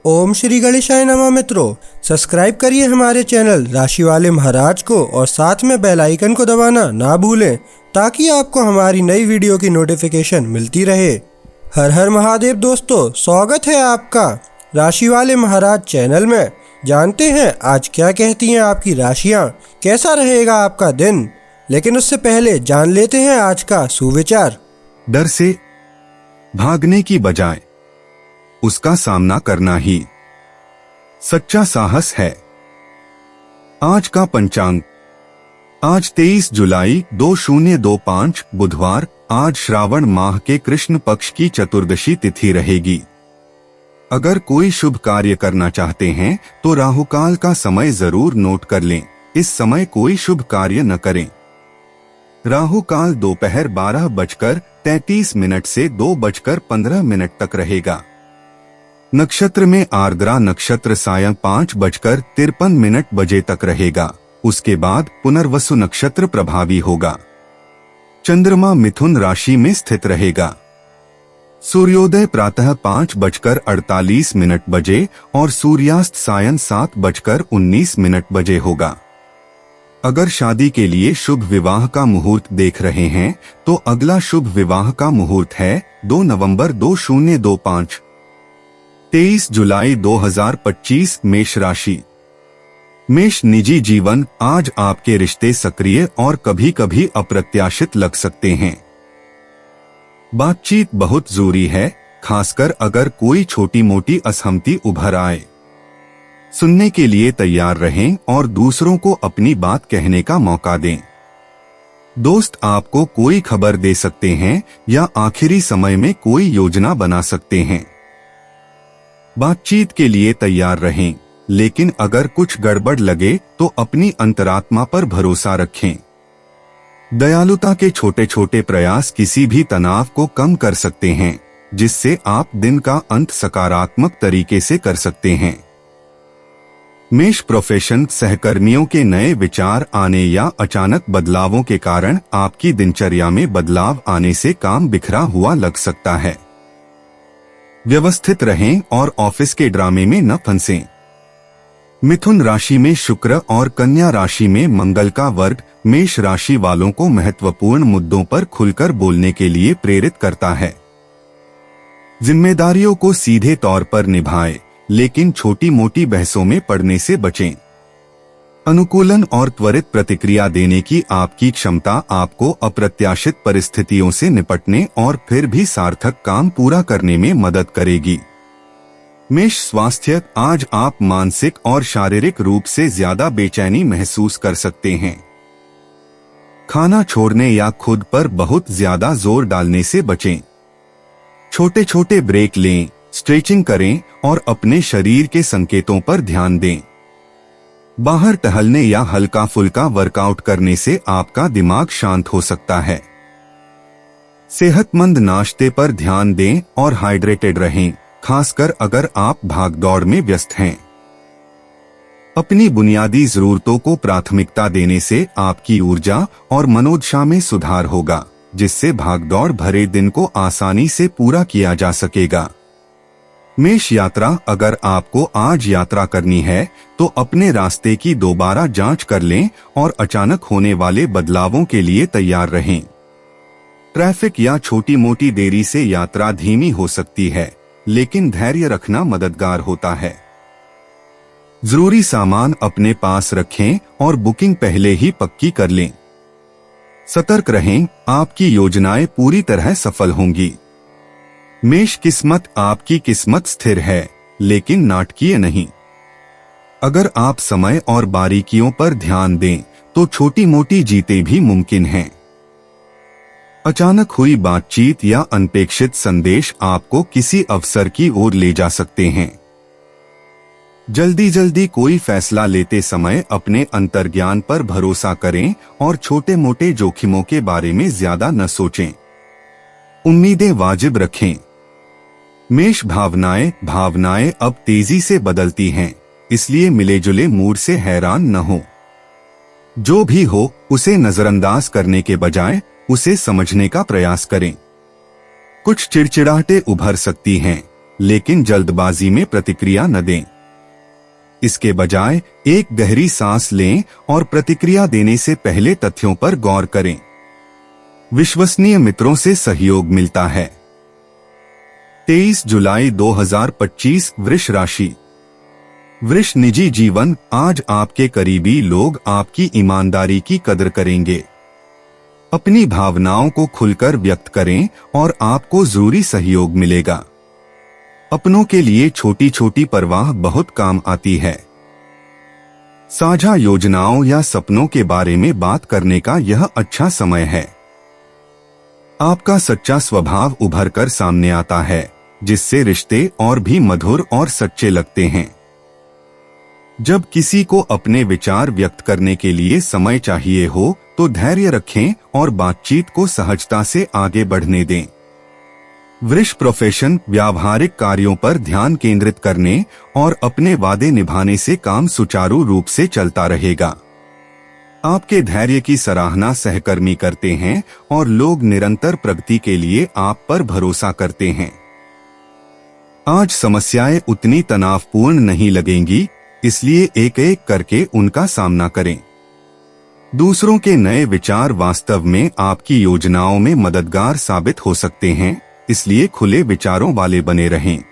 ओम श्री गणेशाय नमः। मित्रों, सब्सक्राइब करिए हमारे चैनल राशि वाले महाराज को और साथ में बेल आइकन को दबाना ना भूलें ताकि आपको हमारी नई वीडियो की नोटिफिकेशन मिलती रहे। हर हर महादेव दोस्तों, स्वागत है आपका राशि वाले महाराज चैनल में। जानते हैं आज क्या कहती हैं आपकी राशियां, कैसा रहेगा आपका दिन। लेकिन उससे पहले जान लेते हैं आज का सुविचार। डर से भागने की बजाय उसका सामना करना ही सच्चा साहस है। आज का पंचांग, आज 23 जुलाई 2025 बुधवार। आज श्रावण माह के कृष्ण पक्ष की चतुर्दशी तिथि रहेगी। अगर कोई शुभ कार्य करना चाहते हैं तो राहुकाल का समय जरूर नोट कर लें। इस समय कोई शुभ कार्य न करें। राहुकाल दोपहर 12:33 से 2:15 तक रहेगा। नक्षत्र में आर्द्रा नक्षत्र सायं 5:53 बजे तक रहेगा। उसके बाद पुनर्वसु नक्षत्र प्रभावी होगा। चंद्रमा मिथुन राशि में स्थित रहेगा। सूर्योदय प्रातः 5:48 बजे और सूर्यास्त सायं 7:19 बजे होगा। अगर शादी के लिए शुभ विवाह का मुहूर्त देख रहे हैं तो अगला शुभ विवाह का मुहूर्त है 2 नवंबर 2025। 23 जुलाई 2025 मेष राशि। मेष निजी जीवन, आज आपके रिश्ते सक्रिय और कभी कभी अप्रत्याशित लग सकते हैं। बातचीत बहुत जरूरी है, खासकर अगर कोई छोटी मोटी असहमति उभर आए। सुनने के लिए तैयार रहें और दूसरों को अपनी बात कहने का मौका दें। दोस्त आपको कोई खबर दे सकते हैं या आखिरी समय में कोई योजना बना सकते हैं। बातचीत के लिए तैयार रहें, लेकिन अगर कुछ गड़बड़ लगे तो अपनी अंतरात्मा पर भरोसा रखें। दयालुता के छोटे छोटे प्रयास किसी भी तनाव को कम कर सकते हैं, जिससे आप दिन का अंत सकारात्मक तरीके से कर सकते हैं। मेष प्रोफेशन, सहकर्मियों के नए विचार आने या अचानक बदलावों के कारण आपकी दिनचर्या में बदलाव आने से काम बिखरा हुआ लग सकता है। व्यवस्थित रहें और ऑफिस के ड्रामे में न फंसें। मिथुन राशि में शुक्र और कन्या राशि में मंगल का वर्ग मेष राशि वालों को महत्वपूर्ण मुद्दों पर खुलकर बोलने के लिए प्रेरित करता है। जिम्मेदारियों को सीधे तौर पर निभाएं, लेकिन छोटी मोटी बहसों में पड़ने से बचें। अनुकूलन और त्वरित प्रतिक्रिया देने की आपकी क्षमता आपको अप्रत्याशित परिस्थितियों से निपटने और फिर भी सार्थक काम पूरा करने में मदद करेगी। मेष स्वास्थ्य, आज आप मानसिक और शारीरिक रूप से ज्यादा बेचैनी महसूस कर सकते हैं। खाना छोड़ने या खुद पर बहुत ज्यादा जोर डालने से बचें। छोटे छोटे ब्रेक लें, स्ट्रेचिंग करें और अपने शरीर के संकेतों पर ध्यान दें। बाहर टहलने या हल्का फुल्का वर्कआउट करने से आपका दिमाग शांत हो सकता है। सेहतमंद नाश्ते पर ध्यान दें और हाइड्रेटेड रहें, खासकर अगर आप भागदौड़ में व्यस्त हैं। अपनी बुनियादी जरूरतों को प्राथमिकता देने से आपकी ऊर्जा और मनोदशा में सुधार होगा, जिससे भागदौड़ भरे दिन को आसानी से पूरा किया जा सकेगा। मेष यात्रा, अगर आपको आज यात्रा करनी है तो अपने रास्ते की दोबारा जांच कर लें और अचानक होने वाले बदलावों के लिए तैयार रहें। ट्रैफिक या छोटी मोटी देरी से यात्रा धीमी हो सकती है, लेकिन धैर्य रखना मददगार होता है। जरूरी सामान अपने पास रखें और बुकिंग पहले ही पक्की कर लें। सतर्क रहें, आपकी योजनाएं पूरी तरह सफल होंगी। मेष किस्मत, आपकी किस्मत स्थिर है लेकिन नाटकीय नहीं। अगर आप समय और बारीकियों पर ध्यान दें तो छोटी मोटी जीतें भी मुमकिन हैं। अचानक हुई बातचीत या अनपेक्षित संदेश आपको किसी अवसर की ओर ले जा सकते हैं। जल्दी जल्दी कोई फैसला लेते समय अपने अंतर्ज्ञान पर भरोसा करें और छोटे मोटे जोखिमों के बारे में ज्यादा न सोचें। उम्मीदें वाजिब रखें। मेष भावनाएं अब तेजी से बदलती हैं, इसलिए मिले जुले मूड से हैरान न हो। जो भी हो उसे नजरअंदाज करने के बजाय उसे समझने का प्रयास करें। कुछ चिड़चिड़ाहटें उभर सकती हैं, लेकिन जल्दबाजी में प्रतिक्रिया न दें। इसके बजाय एक गहरी सांस लें और प्रतिक्रिया देने से पहले तथ्यों पर गौर करें। विश्वसनीय मित्रों से सहयोग मिलता है। 23 जुलाई 2025 वृष राशि। वृष निजी जीवन। आज आपके करीबी लोग आपकी ईमानदारी की कदर करेंगे। अपनी भावनाओं को खुलकर व्यक्त करें और आपको जरूरी सहयोग मिलेगा। अपनों के लिए छोटी छोटी परवाह बहुत काम आती है। साझा योजनाओं या सपनों के बारे में बात करने का यह अच्छा समय है। आपका सच्चा स्वभाव उभर कर सामने आता है, जिससे रिश्ते और भी मधुर और सच्चे लगते हैं। जब किसी को अपने विचार व्यक्त करने के लिए समय चाहिए हो तो धैर्य रखें और बातचीत को सहजता से आगे बढ़ने दें। वृष प्रोफेशन। व्यावहारिक कार्यों पर ध्यान केंद्रित करने और अपने वादे निभाने से काम सुचारू रूप से चलता रहेगा। आपके धैर्य की सराहना सहकर्मी करते हैं और लोग निरंतर प्रगति के लिए आप पर भरोसा करते हैं। आज समस्याएं उतनी तनावपूर्ण नहीं लगेंगी, इसलिए एक एक करके उनका सामना करें। दूसरों के नए विचार वास्तव में आपकी योजनाओं में मददगार साबित हो सकते हैं, इसलिए खुले विचारों वाले बने रहें।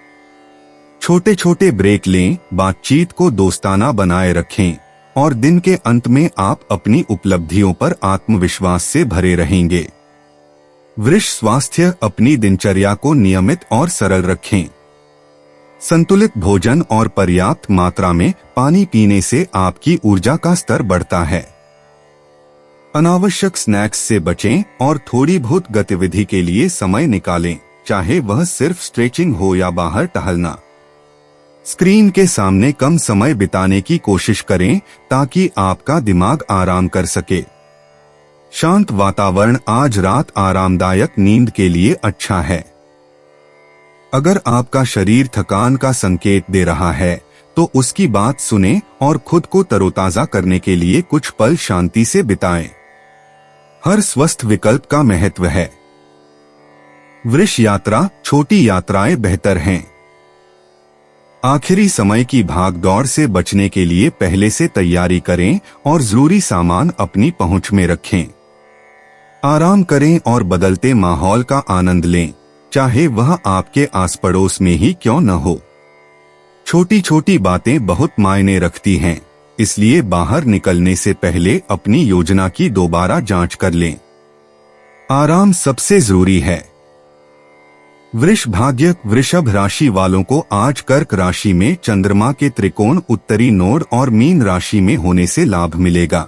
छोटे छोटे ब्रेक लें, बातचीत को दोस्ताना बनाए रखें और दिन के अंत में आप अपनी उपलब्धियों पर आत्मविश्वास से भरे रहेंगे। वृष स्वास्थ्य। अपनी दिनचर्या को नियमित और सरल रखें। संतुलित भोजन और पर्याप्त मात्रा में पानी पीने से आपकी ऊर्जा का स्तर बढ़ता है। अनावश्यक स्नैक्स से बचें और थोड़ी बहुत गतिविधि के लिए समय निकालें, चाहे वह सिर्फ स्ट्रेचिंग हो या बाहर टहलना। स्क्रीन के सामने कम समय बिताने की कोशिश करें ताकि आपका दिमाग आराम कर सके। शांत वातावरण। आज रात आरामदायक नींद के लिए अच्छा है। अगर आपका शरीर थकान का संकेत दे रहा है तो उसकी बात सुनें और खुद को तरोताजा करने के लिए कुछ पल शांति से बिताएं। हर स्वस्थ विकल्प का महत्व है। वृष यात्रा। छोटी यात्राएं बेहतर हैं। आखिरी समय की भागदौड़ से बचने के लिए पहले से तैयारी करें और जरूरी सामान अपनी पहुंच में रखें। आराम करें और बदलते माहौल का आनंद लें, चाहे वह आपके आस पड़ोस में ही क्यों न हो। छोटी छोटी बातें बहुत मायने रखती हैं, इसलिए बाहर निकलने से पहले अपनी योजना की दोबारा जांच कर लें। आराम सबसे जरूरी है। वृष भाग्य। वृषभ राशि वालों को आज कर्क राशि में चंद्रमा के त्रिकोण उत्तरी नोड और मीन राशि में होने से लाभ मिलेगा।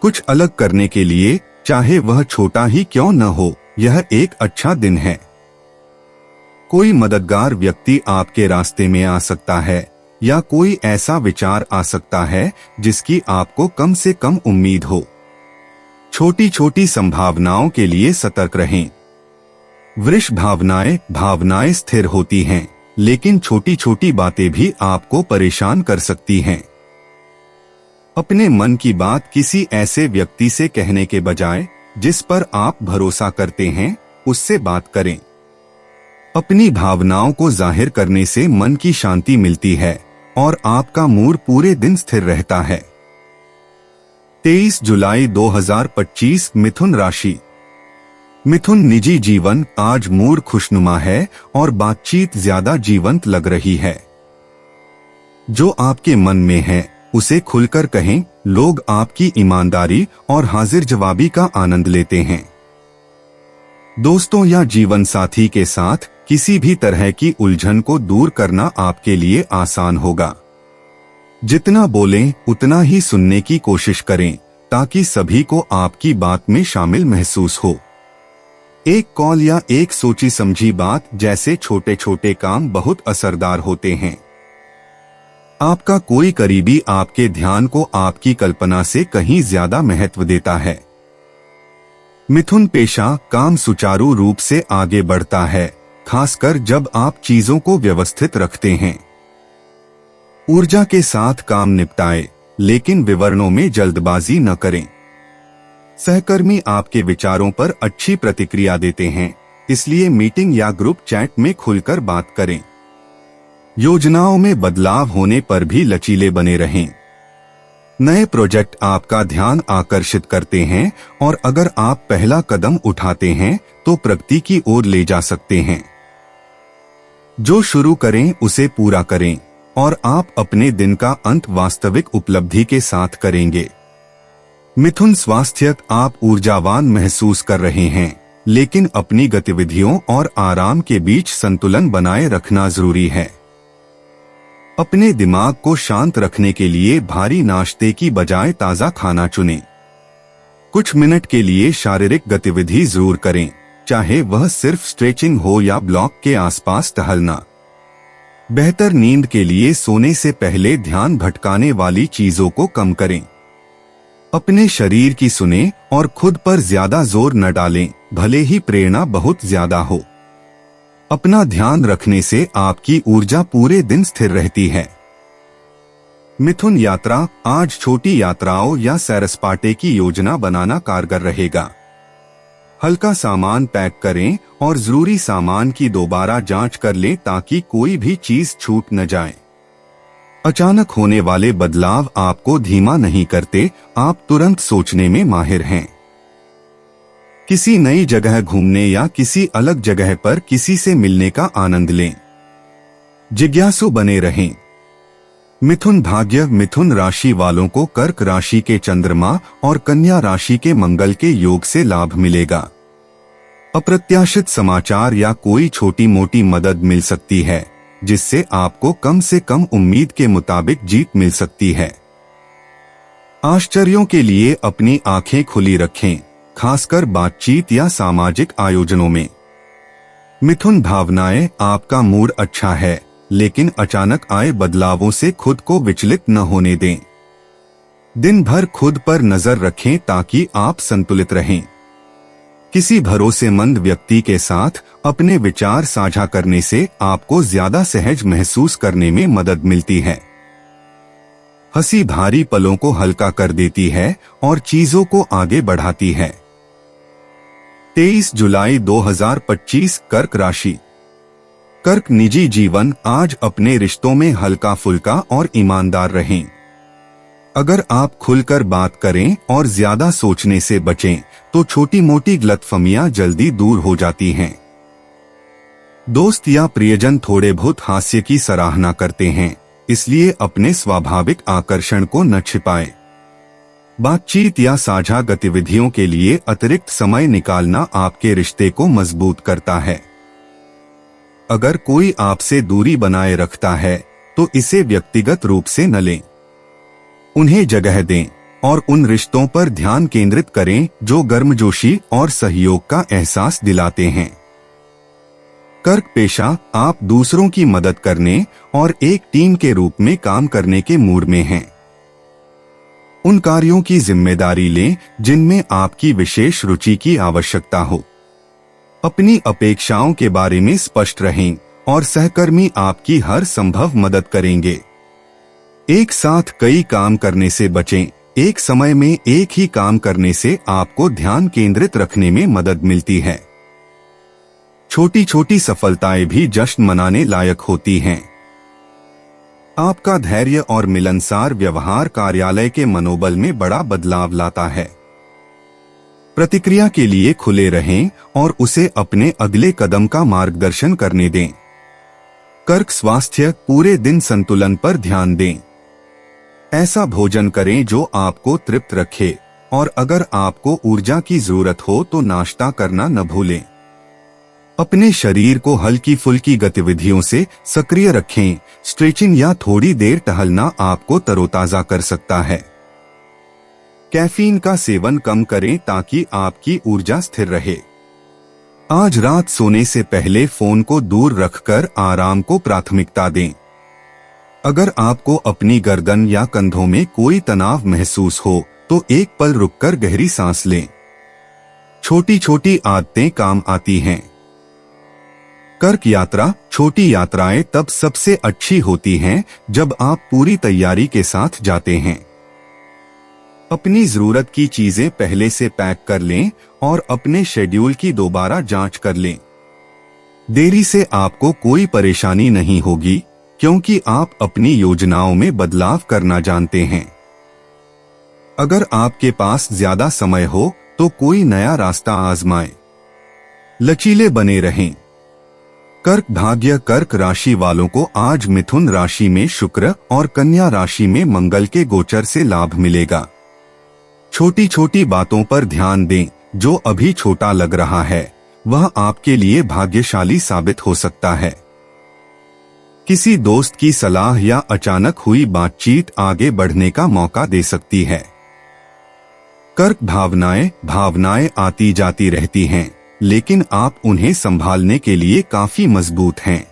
कुछ अलग करने के लिए, चाहे वह छोटा ही क्यों न हो, यह एक अच्छा दिन है। कोई मददगार व्यक्ति आपके रास्ते में आ सकता है या कोई ऐसा विचार आ सकता है जिसकी आपको कम से कम उम्मीद हो। छोटी छोटी संभावनाओं के लिए सतर्क रहें। वृष भावनाएं स्थिर होती हैं, लेकिन छोटी छोटी बातें भी आपको परेशान कर सकती हैं। अपने मन की बात किसी ऐसे व्यक्ति से कहने के बजाय जिस पर आप भरोसा करते हैं, उससे बात करें। अपनी भावनाओं को जाहिर करने से मन की शांति मिलती है और आपका मूड पूरे दिन स्थिर रहता है। 23 जुलाई 2025 मिथुन राशि। मिथुन निजी जीवन। आज मूड खुशनुमा है और बातचीत ज्यादा जीवंत लग रही है। जो आपके मन में है उसे खुलकर कहें। लोग आपकी ईमानदारी और हाजिर जवाबी का आनंद लेते हैं। दोस्तों या जीवन साथी के साथ किसी भी तरह की उलझन को दूर करना आपके लिए आसान होगा। जितना बोलें उतना ही सुनने की कोशिश करें ताकि सभी को आपकी बात में शामिल महसूस हो। एक कॉल या एक सोची समझी बात जैसे छोटे छोटे काम बहुत असरदार होते हैं। आपका कोई करीबी आपके ध्यान को आपकी कल्पना से कहीं ज्यादा महत्व देता है। मिथुन पेशा। काम सुचारू रूप से आगे बढ़ता है, खासकर जब आप चीजों को व्यवस्थित रखते हैं। ऊर्जा के साथ काम निपटाएं, लेकिन विवरणों में जल्दबाजी न करें। सहकर्मी आपके विचारों पर अच्छी प्रतिक्रिया देते हैं, इसलिए मीटिंग या ग्रुप चैट में खुलकर बात करें। योजनाओं में बदलाव होने पर भी लचीले बने रहें। नए प्रोजेक्ट आपका ध्यान आकर्षित करते हैं और अगर आप पहला कदम उठाते हैं तो प्रगति की ओर ले जा सकते हैं। जो शुरू करें उसे पूरा करें और आप अपने दिन का अंत वास्तविक उपलब्धि के साथ करेंगे। मिथुन स्वास्थ्य, आप ऊर्जावान महसूस कर रहे हैं, लेकिन अपनी गतिविधियों और आराम के बीच संतुलन बनाए रखना जरूरी है। अपने दिमाग को शांत रखने के लिए भारी नाश्ते की बजाय ताज़ा खाना चुनें। कुछ मिनट के लिए शारीरिक गतिविधि जरूर करें, चाहे वह सिर्फ स्ट्रेचिंग हो या ब्लॉक के आसपास टहलना। बेहतर नींद के लिए सोने से पहले ध्यान भटकाने वाली चीजों को कम करें। अपने शरीर की सुने और खुद पर ज्यादा जोर न डालें, भले ही प्रेरणा बहुत ज्यादा हो। अपना ध्यान रखने से आपकी ऊर्जा पूरे दिन स्थिर रहती है। मिथुन यात्रा, आज छोटी यात्राओं या सैर सपाटे की योजना बनाना कारगर रहेगा। हल्का सामान पैक करें और जरूरी सामान की दोबारा जांच कर लें ताकि कोई भी चीज छूट न जाए। अचानक होने वाले बदलाव आपको धीमा नहीं करते, आप तुरंत सोचने में माहिर हैं। किसी नई जगह घूमने या किसी अलग जगह पर किसी से मिलने का आनंद लें। जिज्ञासु बने रहें। मिथुन भाग्य, मिथुन राशि वालों को कर्क राशि के चंद्रमा और कन्या राशि के मंगल के योग से लाभ मिलेगा। अप्रत्याशित समाचार या कोई छोटी मोटी मदद मिल सकती है, जिससे आपको कम से कम उम्मीद के मुताबिक जीत मिल सकती है। आश्चर्यों के लिए अपनी आंखें खुली रखें, खासकर बातचीत या सामाजिक आयोजनों में। मिथुन भावनाएं, आपका मूड अच्छा है, लेकिन अचानक आए बदलावों से खुद को विचलित न होने दें। दिन भर खुद पर नजर रखें ताकि आप संतुलित रहें। किसी भरोसेमंद व्यक्ति के साथ अपने विचार साझा करने से आपको ज्यादा सहज महसूस करने में मदद मिलती है। हंसी भारी पलों को हल्का कर देती है और चीजों को आगे बढ़ाती है। 23 जुलाई 2025, कर्क राशि। कर्क निजी जीवन, आज अपने रिश्तों में हल्का फुल्का और ईमानदार रहें। अगर आप खुलकर बात करें और ज्यादा सोचने से बचें तो छोटी मोटी गलतफहमियां जल्दी दूर हो जाती हैं। दोस्त या प्रियजन थोड़े बहुत हास्य की सराहना करते हैं, इसलिए अपने स्वाभाविक आकर्षण को न छिपाएं। बातचीत या साझा गतिविधियों के लिए अतिरिक्त समय निकालना आपके रिश्ते को मजबूत करता है। अगर कोई आपसे दूरी बनाए रखता है तो इसे व्यक्तिगत रूप से न लें। उन्हें जगह दें और उन रिश्तों पर ध्यान केंद्रित करें जो गर्मजोशी और सहयोग का एहसास दिलाते हैं। कर्क पेशा, आप दूसरों की मदद करने और एक टीम के रूप में काम करने के मूड में हैं। उन कार्यों की जिम्मेदारी लें जिनमें आपकी विशेष रुचि की आवश्यकता हो। अपनी अपेक्षाओं के बारे में स्पष्ट रहें और सहकर्मी आपकी हर संभव मदद करेंगे। एक साथ कई काम करने से बचें, एक समय में एक ही काम करने से आपको ध्यान केंद्रित रखने में मदद मिलती है। छोटी छोटी सफलताएं भी जश्न मनाने लायक होती हैं। आपका धैर्य और मिलनसार व्यवहार कार्यालय के मनोबल में बड़ा बदलाव लाता है। प्रतिक्रिया के लिए खुले रहें और उसे अपने अगले कदम का मार्गदर्शन करने दें। कर्क स्वास्थ्य, पूरे दिन संतुलन पर ध्यान दें। ऐसा भोजन करें जो आपको तृप्त रखे और अगर आपको ऊर्जा की जरूरत हो तो नाश्ता करना न भूलें। अपने शरीर को हल्की फुल्की गतिविधियों से सक्रिय रखें। स्ट्रेचिंग या थोड़ी देर टहलना आपको तरोताजा कर सकता है। कैफीन का सेवन कम करें ताकि आपकी ऊर्जा स्थिर रहे। आज रात सोने से पहले फोन को दूर रखकर आराम को प्राथमिकता दें। अगर आपको अपनी गर्दन या कंधों में कोई तनाव महसूस हो तो एक पल रुककर गहरी सांस लें। छोटी छोटी आदतें काम आती हैं। कर्क यात्रा, छोटी यात्राएं तब सबसे अच्छी होती हैं जब आप पूरी तैयारी के साथ जाते हैं। अपनी जरूरत की चीजें पहले से पैक कर लें और अपने शेड्यूल की दोबारा जांच कर लें। देरी से आपको कोई परेशानी नहीं होगी, क्योंकि आप अपनी योजनाओं में बदलाव करना जानते हैं। अगर आपके पास ज्यादा समय हो तो कोई नया रास्ता आजमाएं। लचीले बने रहें। कर्क भाग्य। कर्क राशि वालों को आज मिथुन राशि में शुक्र और कन्या राशि में मंगल के गोचर से लाभ मिलेगा। छोटी छोटी बातों पर ध्यान दें। जो अभी छोटा लग रहा है वह आपके लिए भाग्यशाली साबित हो सकता है। किसी दोस्त की सलाह या अचानक हुई बातचीत आगे बढ़ने का मौका दे सकती है। कर्क भावनाएं आती जाती रहती हैं, लेकिन आप उन्हें संभालने के लिए काफी मजबूत हैं।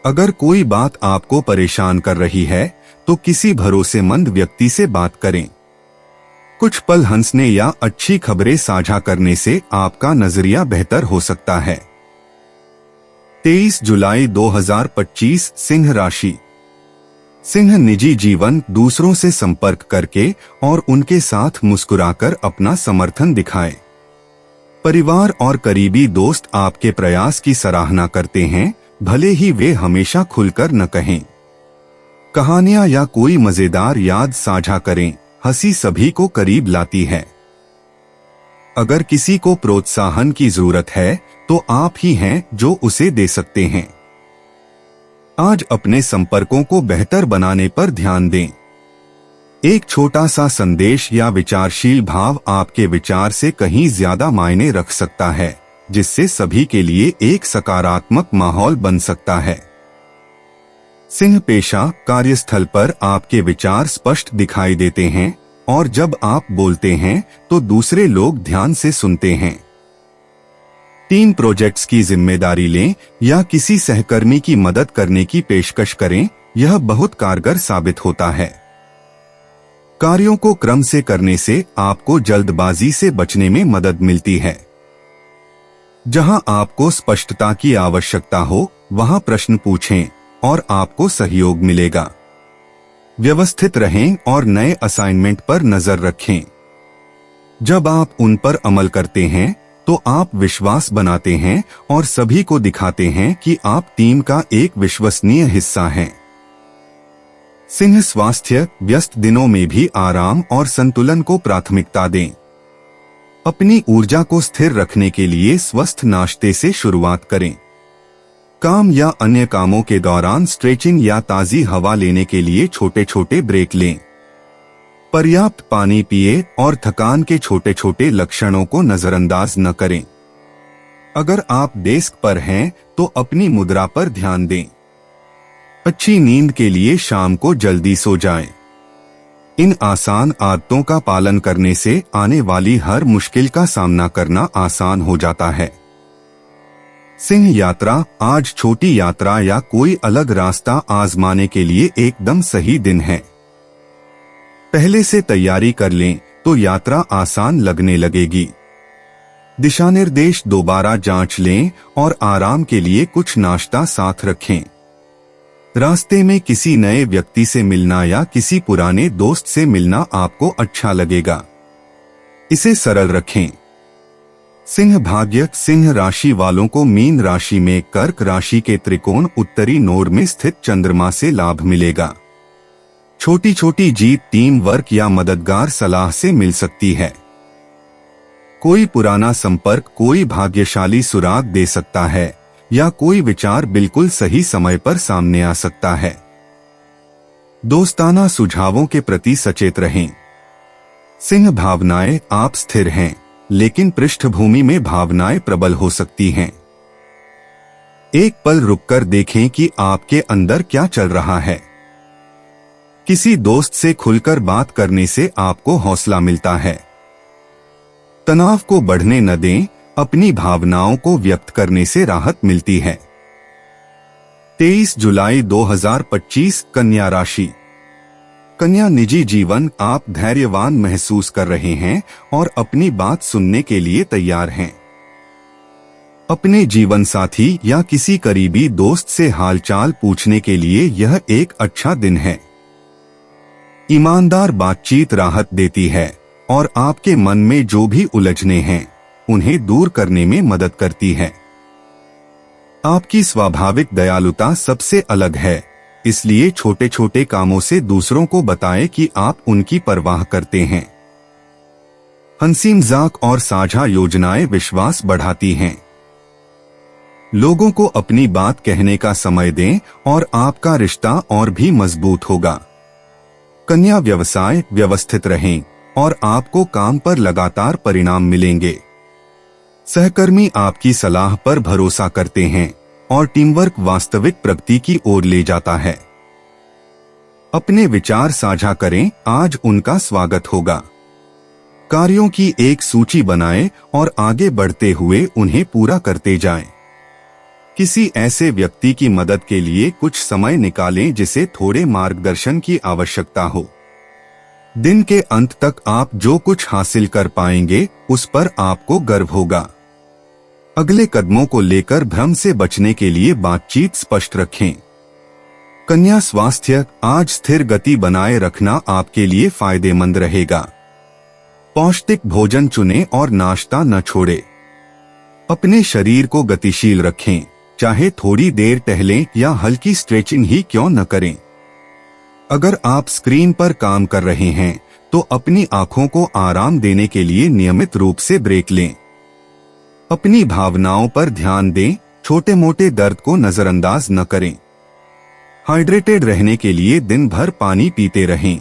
अगर कोई बात आपको परेशान कर रही है तो किसी भरोसेमंद व्यक्ति से बात करें। कुछ पल हंसने या अच्छी खबरें साझा करने से आपका नजरिया बेहतर हो सकता है। 23 जुलाई 2025 सिंह राशि। सिंह निजी जीवन। दूसरों से संपर्क करके और उनके साथ मुस्कुराकर अपना समर्थन दिखाएं। परिवार और करीबी दोस्त आपके प्रयास की सराहना करते हैं, भले ही वे हमेशा खुलकर न कहें। कहानियां या कोई मजेदार याद साझा करें, हंसी सभी को करीब लाती है। अगर किसी को प्रोत्साहन की जरूरत है तो आप ही हैं जो उसे दे सकते हैं। आज अपने संपर्कों को बेहतर बनाने पर ध्यान दें। एक छोटा सा संदेश या विचारशील भाव आपके विचार से कहीं ज्यादा मायने रख सकता है, जिससे सभी के लिए एक सकारात्मक माहौल बन सकता है। सिंह पेशा। कार्यस्थल पर आपके विचार स्पष्ट दिखाई देते हैं और जब आप बोलते हैं तो दूसरे लोग ध्यान से सुनते हैं। टीम प्रोजेक्ट्स की जिम्मेदारी लें या किसी सहकर्मी की मदद करने की पेशकश करें, यह बहुत कारगर साबित होता है। कार्यों को क्रम से करने से आपको जल्दबाजी से बचने में मदद मिलती है। जहां आपको स्पष्टता की आवश्यकता हो वहां प्रश्न पूछें और आपको सहयोग मिलेगा। व्यवस्थित रहें और नए असाइनमेंट पर नजर रखें। जब आप उन पर अमल करते हैं तो आप विश्वास बनाते हैं और सभी को दिखाते हैं कि आप टीम का एक विश्वसनीय हिस्सा हैं। सिंह स्वास्थ्य। व्यस्त दिनों में भी आराम और संतुलन को प्राथमिकता दें। अपनी ऊर्जा को स्थिर रखने के लिए स्वस्थ नाश्ते से शुरुआत करें। काम या अन्य कामों के दौरान स्ट्रेचिंग या ताजी हवा लेने के लिए छोटे छोटे ब्रेक लें। पर्याप्त पानी पिए और थकान के छोटे छोटे लक्षणों को नजरअंदाज न करें। अगर आप डेस्क पर हैं तो अपनी मुद्रा पर ध्यान दें। अच्छी नींद के लिए शाम को जल्दी सो जाएं। इन आसान आदतों का पालन करने से आने वाली हर मुश्किल का सामना करना आसान हो जाता है। सिंह यात्रा। आज छोटी यात्रा या कोई अलग रास्ता आजमाने के लिए एकदम सही दिन है। पहले से तैयारी कर लें तो यात्रा आसान लगने लगेगी। दिशा निर्देश दोबारा जांच लें और आराम के लिए कुछ नाश्ता साथ रखें। रास्ते में किसी नए व्यक्ति से मिलना या किसी पुराने दोस्त से मिलना आपको अच्छा लगेगा। इसे सरल रखें। सिंह भाग्य। सिंह राशि वालों को मीन राशि में कर्क राशि के त्रिकोण उत्तरी नोड में स्थित चंद्रमा से लाभ मिलेगा। छोटी छोटी जीत टीम वर्क या मददगार सलाह से मिल सकती है। कोई पुराना संपर्क कोई भाग्यशाली सुराग दे सकता है या कोई विचार बिल्कुल सही समय पर सामने आ सकता है। दोस्ताना सुझावों के प्रति सचेत रहें। सिंह भावनाएं। आप स्थिर हैं, लेकिन पृष्ठभूमि में भावनाएं प्रबल हो सकती हैं। एक पल रुककर देखें कि आपके अंदर क्या चल रहा है। किसी दोस्त से खुलकर बात करने से आपको हौसला मिलता है। तनाव को बढ़ने न दें, अपनी भावनाओं को व्यक्त करने से राहत मिलती है। 23 जुलाई 2025 कन्या राशि। कन्या निजी जीवन। आप धैर्यवान महसूस कर रहे हैं और अपनी बात सुनने के लिए तैयार हैं। अपने जीवन साथी या किसी करीबी दोस्त से हालचाल पूछने के लिए यह एक अच्छा दिन है। ईमानदार बातचीत राहत देती है और आपके मन में जो भी उलझने हैं उन्हें दूर करने में मदद करती है। आपकी स्वाभाविक दयालुता सबसे अलग है, इसलिए छोटे छोटे कामों से दूसरों को बताएं कि आप उनकी परवाह करते हैं। हंसी मजाक और साझा योजनाएं विश्वास बढ़ाती हैं। लोगों को अपनी बात कहने का समय दें और आपका रिश्ता और भी मजबूत होगा। कन्या व्यवसाय व्यवस्थित रहें और आपको काम पर लगातार परिणाम मिलेंगे। सहकर्मी आपकी सलाह पर भरोसा करते हैं और टीमवर्क वास्तविक प्रगति की ओर ले जाता है। अपने विचार साझा करें, आज उनका स्वागत होगा। कार्यों की एक सूची बनाएं और आगे बढ़ते हुए उन्हें पूरा करते जाएं। किसी ऐसे व्यक्ति की मदद के लिए कुछ समय निकालें जिसे थोड़े मार्गदर्शन की आवश्यकता हो। दिन के अंत तक आप जो कुछ हासिल कर पाएंगे उस पर आपको गर्व होगा। अगले कदमों को लेकर भ्रम से बचने के लिए बातचीत स्पष्ट रखें। कन्या स्वास्थ्य, आज स्थिर गति बनाए रखना आपके लिए फायदेमंद रहेगा। पौष्टिक भोजन चुनें और नाश्ता न छोड़ें। अपने शरीर को गतिशील रखें, चाहे थोड़ी देर टहलें या हल्की स्ट्रेचिंग ही क्यों न करें। अगर आप स्क्रीन पर काम कर रहे हैं तो अपनी आंखों को आराम देने के लिए नियमित रूप से ब्रेक लें। अपनी भावनाओं पर ध्यान दें, छोटे मोटे दर्द को नजरअंदाज न करें। हाइड्रेटेड रहने के लिए दिन भर पानी पीते रहें।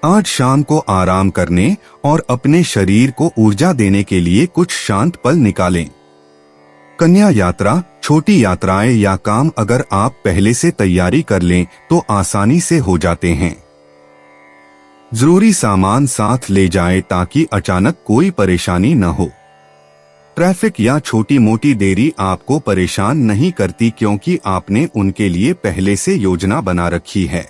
आज शाम को आराम करने और अपने शरीर को ऊर्जा देने के लिए कुछ शांत पल निकालें। कन्या यात्रा, छोटी यात्राएं या काम अगर आप पहले से तैयारी कर लें तो आसानी से हो जाते हैं। जरूरी सामान साथ ले जाएं ताकि अचानक कोई परेशानी न हो। ट्रैफिक या छोटी मोटी देरी आपको परेशान नहीं करती क्योंकि आपने उनके लिए पहले से योजना बना रखी है।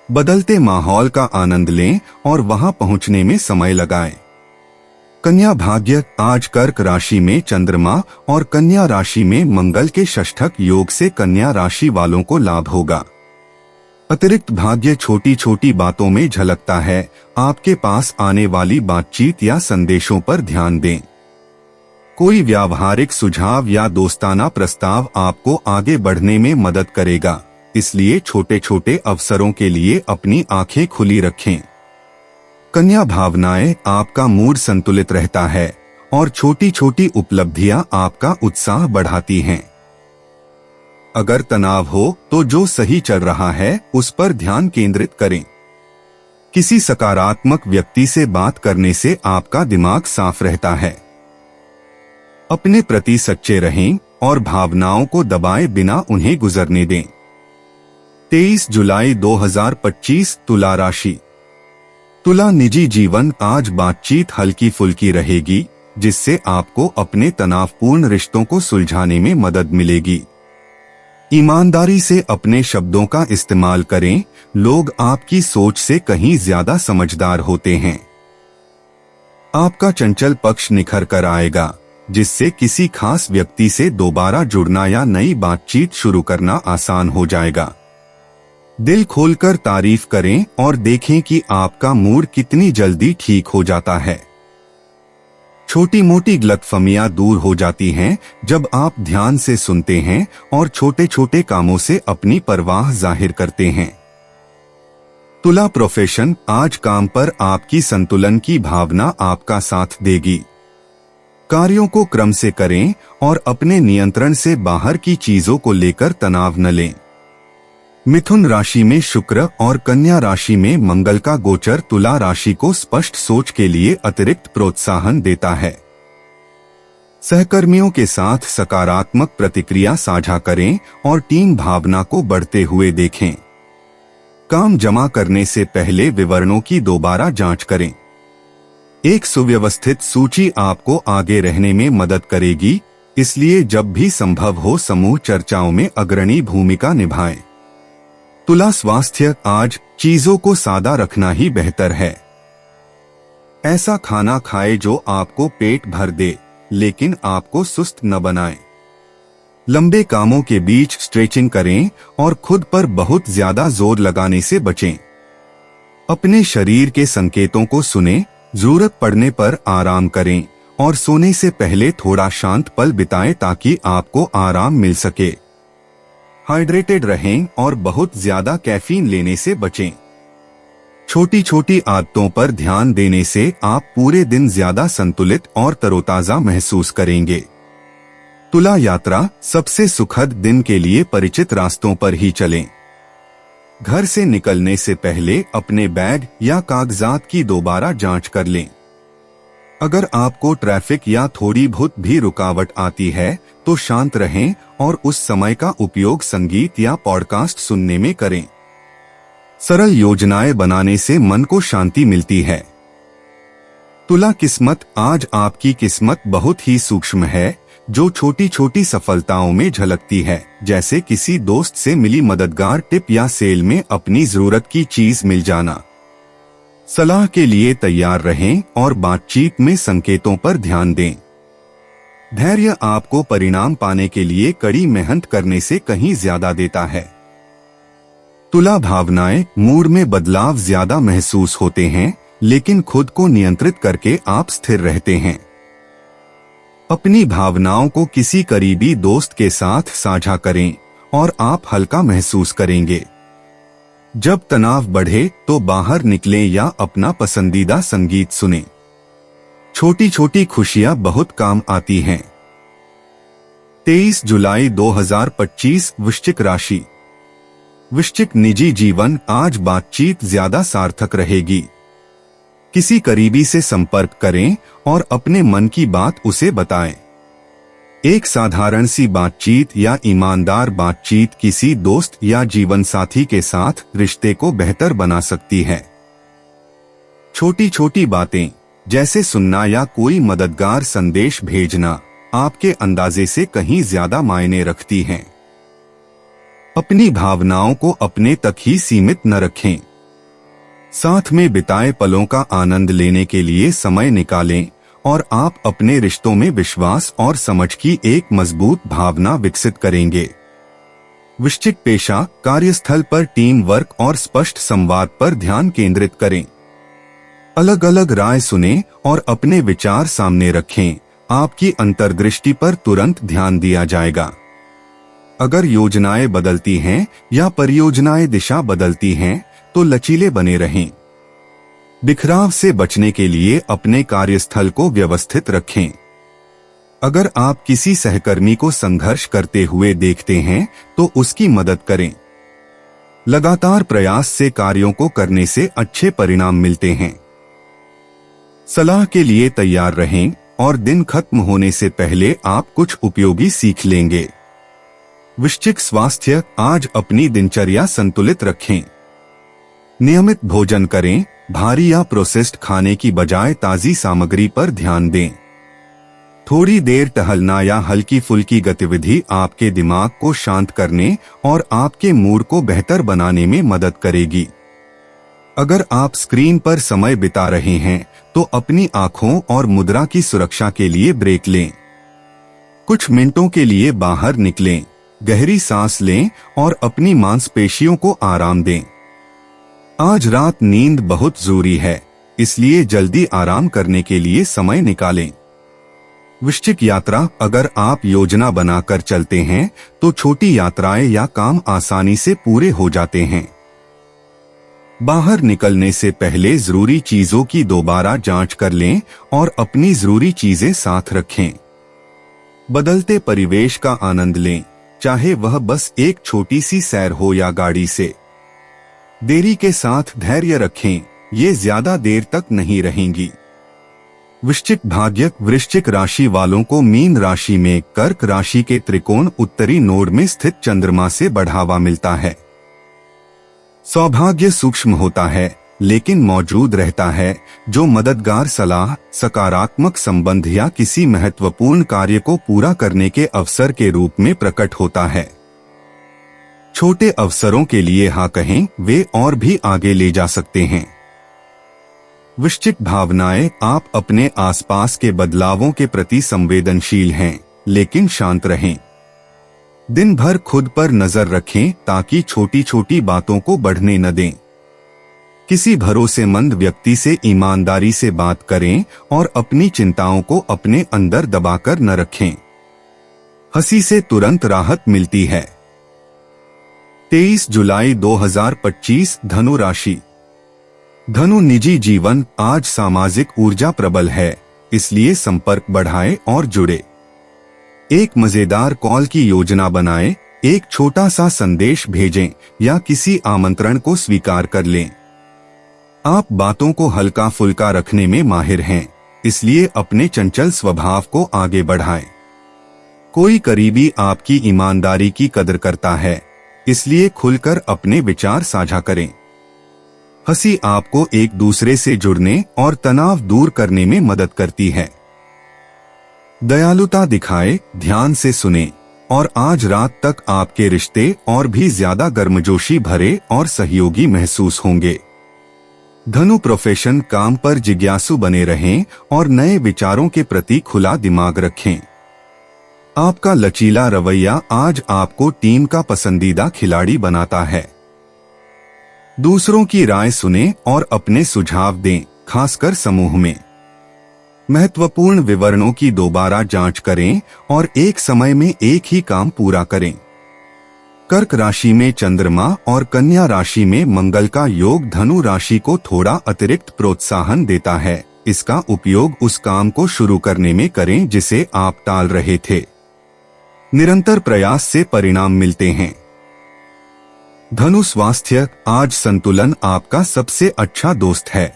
बदलते माहौल का आनंद लें और वहां पहुंचने में समय लगाएं। कन्या भाग्य, आज कर्क राशि में चंद्रमा और कन्या राशि में मंगल के षष्ठक योग से कन्या राशि वालों को लाभ होगा। अतिरिक्त भाग्य छोटी छोटी बातों में झलकता है। आपके पास आने वाली बातचीत या संदेशों पर ध्यान दें। कोई व्यावहारिक सुझाव या दोस्ताना प्रस्ताव आपको आगे बढ़ने में मदद करेगा, इसलिए छोटे छोटे अवसरों के लिए अपनी आंखें खुली रखें। कन्या भावनाएं, आपका मूड संतुलित रहता है और छोटी छोटी उपलब्धियां आपका उत्साह बढ़ाती हैं। अगर तनाव हो तो जो सही चल रहा है उस पर ध्यान केंद्रित करें। किसी सकारात्मक व्यक्ति से बात करने से आपका दिमाग साफ रहता है। अपने प्रति सच्चे रहें और भावनाओं को दबाए बिना उन्हें गुजरने दें। 23 जुलाई 2025 तुला राशि। तुला निजी जीवन, आज बातचीत हल्की फुल्की रहेगी जिससे आपको अपने तनावपूर्ण रिश्तों को सुलझाने में मदद मिलेगी। ईमानदारी से अपने शब्दों का इस्तेमाल करें, लोग आपकी सोच से कहीं ज्यादा समझदार होते हैं। आपका चंचल पक्ष निखर कर आएगा जिससे किसी खास व्यक्ति से दोबारा जुड़ना या नई बातचीत शुरू करना आसान हो जाएगा। दिल खोलकर तारीफ करें और देखें कि आपका मूड कितनी जल्दी ठीक हो जाता है। छोटी मोटी गलतफहमियां दूर हो जाती हैं जब आप ध्यान से सुनते हैं और छोटे छोटे कामों से अपनी परवाह जाहिर करते हैं। तुला प्रोफेशन, आज काम पर आपकी संतुलन की भावना आपका साथ देगी। कार्यों को क्रम से करें और अपने नियंत्रण से बाहर की चीजों को लेकर तनाव न लें। मिथुन राशि में शुक्र और कन्या राशि में मंगल का गोचर तुला राशि को स्पष्ट सोच के लिए अतिरिक्त प्रोत्साहन देता है। सहकर्मियों के साथ सकारात्मक प्रतिक्रिया साझा करें और टीम भावना को बढ़ते हुए देखें। काम जमा करने से पहले विवरणों की दोबारा जांच करें। एक सुव्यवस्थित सूची आपको आगे रहने में मदद करेगी, इसलिए जब भी संभव हो समूह चर्चाओं में अग्रणी भूमिका निभाएं। तुला स्वास्थ्य, आज चीजों को सादा रखना ही बेहतर है। ऐसा खाना खाएं जो आपको पेट भर दे लेकिन आपको सुस्त न बनाए। लंबे कामों के बीच स्ट्रेचिंग करें और खुद पर बहुत ज्यादा जोर लगाने से बचें। अपने शरीर के संकेतों को सुनें, जरूरत पड़ने पर आराम करें और सोने से पहले थोड़ा शांत पल बिताएं ताकि आपको आराम मिल सके। हाइड्रेटेड रहें और बहुत ज्यादा कैफीन लेने से बचें। छोटी छोटी आदतों पर ध्यान देने से आप पूरे दिन ज्यादा संतुलित और तरोताजा महसूस करेंगे। तुला यात्रा, सबसे सुखद दिन के लिए परिचित रास्तों पर ही चलें। घर से निकलने से पहले अपने बैग या कागजात की दोबारा जांच कर लें। अगर आपको ट्रैफिक या थोड़ी बहुत भी रुकावट आती है तो शांत रहें और उस समय का उपयोग संगीत या पॉडकास्ट सुनने में करें। सरल योजनाएं बनाने से मन को शांति मिलती है। तुला किस्मत, आज आपकी किस्मत बहुत ही सूक्ष्म है, जो छोटी छोटी सफलताओं में झलकती है, जैसे किसी दोस्त से मिली मददगार टिप या सेल में अपनी जरूरत की चीज मिल जाना। सलाह के लिए तैयार रहें और बातचीत में संकेतों पर ध्यान दें। धैर्य आपको परिणाम पाने के लिए कड़ी मेहनत करने से कहीं ज्यादा देता है। तुला भावनाएं, मूड में बदलाव ज्यादा महसूस होते हैं, लेकिन खुद को नियंत्रित करके आप स्थिर रहते हैं। अपनी भावनाओं को किसी करीबी दोस्त के साथ साझा करें और आप हल्का महसूस करेंगे। जब तनाव बढ़े तो बाहर निकलें या अपना पसंदीदा संगीत सुनें। छोटी छोटी खुशियां बहुत काम आती हैं। 23 जुलाई 2025, वृश्चिक राशि। वृश्चिक, निजी जीवन, आज बातचीत ज्यादा सार्थक रहेगी। किसी करीबी से संपर्क करें और अपने मन की बात उसे बताएं। एक साधारण सी बातचीत या ईमानदार बातचीत किसी दोस्त या जीवन साथी के साथ रिश्ते को बेहतर बना सकती है। छोटी छोटी बातें जैसे सुनना या कोई मददगार संदेश भेजना आपके अंदाजे से कहीं ज्यादा मायने रखती हैं। अपनी भावनाओं को अपने तक ही सीमित न रखें। साथ में बिताए पलों का आनंद लेने के लिए समय निकालें और आप अपने रिश्तों में विश्वास और समझ की एक मजबूत भावना विकसित करेंगे। वृश्चिक, पेशा, कार्यस्थल पर टीम वर्क और स्पष्ट संवाद पर ध्यान केंद्रित करें। अलग अलग राय सुनें और अपने विचार सामने रखें। आपकी अंतर्दृष्टि पर तुरंत ध्यान दिया जाएगा। अगर योजनाएं बदलती हैं या परियोजनाएं दिशा बदलती हैं तो लचीले बने रहें। बिखराव से बचने के लिए अपने कार्यस्थल को व्यवस्थित रखें। अगर आप किसी सहकर्मी को संघर्ष करते हुए देखते हैं तो उसकी मदद करें। लगातार प्रयास से कार्यों को करने से अच्छे परिणाम मिलते हैं। सलाह के लिए तैयार रहें और दिन खत्म होने से पहले आप कुछ उपयोगी सीख लेंगे। वृश्चिक, स्वास्थ्य, आज अपनी दिनचर्या संतुलित रखें। नियमित भोजन करें। भारी या प्रोसेस्ड खाने की बजाय ताजी सामग्री पर ध्यान दें। थोड़ी देर टहलना या हल्की फुल्की गतिविधि आपके दिमाग को शांत करने और आपके मूड को बेहतर बनाने में मदद करेगी। अगर आप स्क्रीन पर समय बिता रहे हैं तो अपनी आंखों और मुद्रा की सुरक्षा के लिए ब्रेक लें। कुछ मिनटों के लिए बाहर निकलें, गहरी सांस लें और अपनी मांसपेशियों को आराम दें। आज रात नींद बहुत जरूरी है, इसलिए जल्दी आराम करने के लिए समय निकालें। वृश्चिक, यात्रा, अगर आप योजना बनाकर चलते हैं तो छोटी यात्राएं या काम आसानी से पूरे हो जाते हैं। बाहर निकलने से पहले जरूरी चीजों की दोबारा जांच कर लें और अपनी जरूरी चीजें साथ रखें। बदलते परिवेश का आनंद लें, चाहे वह बस एक छोटी सी सैर हो या गाड़ी से। देरी के साथ धैर्य रखें, ये ज्यादा देर तक नहीं रहेंगी। वृश्चिक, भाग्य, वृश्चिक राशि वालों को मीन राशि में कर्क राशि के त्रिकोण उत्तरी नोड में स्थित चंद्रमा से बढ़ावा मिलता है। सौभाग्य सूक्ष्म होता है लेकिन मौजूद रहता है, जो मददगार सलाह, सकारात्मक संबंध या किसी महत्वपूर्ण कार्य को पूरा करने के अवसर के रूप में प्रकट होता है। छोटे अवसरों के लिए हाँ कहें, वे और भी आगे ले जा सकते हैं। वृश्चिक, भावनाएं, आप अपने आसपास के बदलावों के प्रति संवेदनशील हैं, लेकिन शांत रहें। दिन भर खुद पर नजर रखें ताकि छोटी छोटी बातों को बढ़ने न दें। किसी भरोसेमंद व्यक्ति से ईमानदारी से बात करें और अपनी चिंताओं को अपने अंदर दबाकर न रखें। हंसी से तुरंत राहत मिलती है। 23 जुलाई 2025 धनु राशि। धनु निजी जीवन। आज सामाजिक ऊर्जा प्रबल है, इसलिए संपर्क बढ़ाएं और जुड़े। एक मजेदार कॉल की योजना बनाएं, एक छोटा सा संदेश भेजें या किसी आमंत्रण को स्वीकार कर लें। आप बातों को हल्का फुल्का रखने में माहिर हैं, इसलिए अपने चंचल स्वभाव को आगे बढ़ाएं। कोई करीबी आपकी ईमानदारी की कदर करता है, इसलिए खुलकर अपने विचार साझा करें। हंसी आपको एक दूसरे से जुड़ने और तनाव दूर करने में मदद करती है। दयालुता दिखाए, ध्यान से सुने और आज रात तक आपके रिश्ते और भी ज्यादा गर्मजोशी भरे और सहयोगी महसूस होंगे। धनु प्रोफेशन। काम पर जिज्ञासु बने रहें और नए विचारों के प्रति खुला दिमाग रखें। आपका लचीला रवैया आज आपको टीम का पसंदीदा खिलाड़ी बनाता है। दूसरों की राय सुनें और अपने सुझाव दें, खासकर समूह में। महत्वपूर्ण विवरणों की दोबारा जांच करें और एक समय में एक ही काम पूरा करें। कर्क राशि में चंद्रमा और कन्या राशि में मंगल का योग धनु राशि को थोड़ा अतिरिक्त प्रोत्साहन देता है। इसका उपयोग उस काम को शुरू करने में करें जिसे आप टाल रहे थे। निरंतर प्रयास से परिणाम मिलते हैं। धनु स्वास्थ्य। आज संतुलन आपका सबसे अच्छा दोस्त है।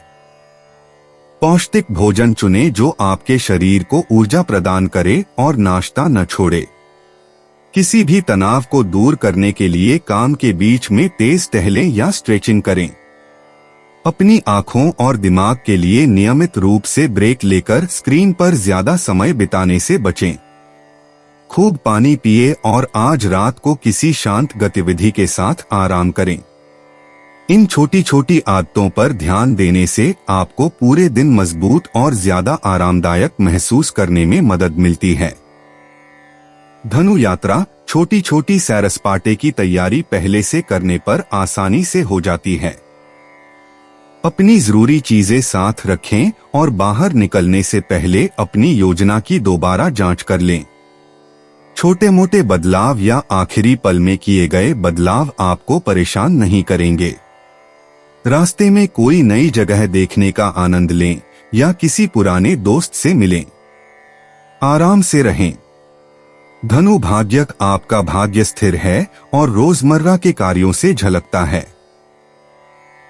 पौष्टिक भोजन चुनें जो आपके शरीर को ऊर्जा प्रदान करे और नाश्ता न छोड़े। किसी भी तनाव को दूर करने के लिए काम के बीच में तेज टहलें या स्ट्रेचिंग करें। अपनी आंखों और दिमाग के लिए नियमित रूप से ब्रेक लेकर स्क्रीन पर ज्यादा समय बिताने से बचें। खूब पानी पिए और आज रात को किसी शांत गतिविधि के साथ आराम करें। इन छोटी छोटी आदतों पर ध्यान देने से आपको पूरे दिन मजबूत और ज्यादा आरामदायक महसूस करने में मदद मिलती है। धनु यात्रा। छोटी छोटी सैर सपाटे की तैयारी पहले से करने पर आसानी से हो जाती है। अपनी जरूरी चीजें साथ रखें और बाहर निकलने से पहले अपनी योजना की दोबारा जांच कर लें। छोटे मोटे बदलाव या आखिरी पल में किए गए बदलाव आपको परेशान नहीं करेंगे। रास्ते में कोई नई जगह देखने का आनंद लें या किसी पुराने दोस्त से मिलें। आराम से रहें। धनु भाग्य। आपका भाग्य स्थिर है और रोजमर्रा के कार्यों से झलकता है।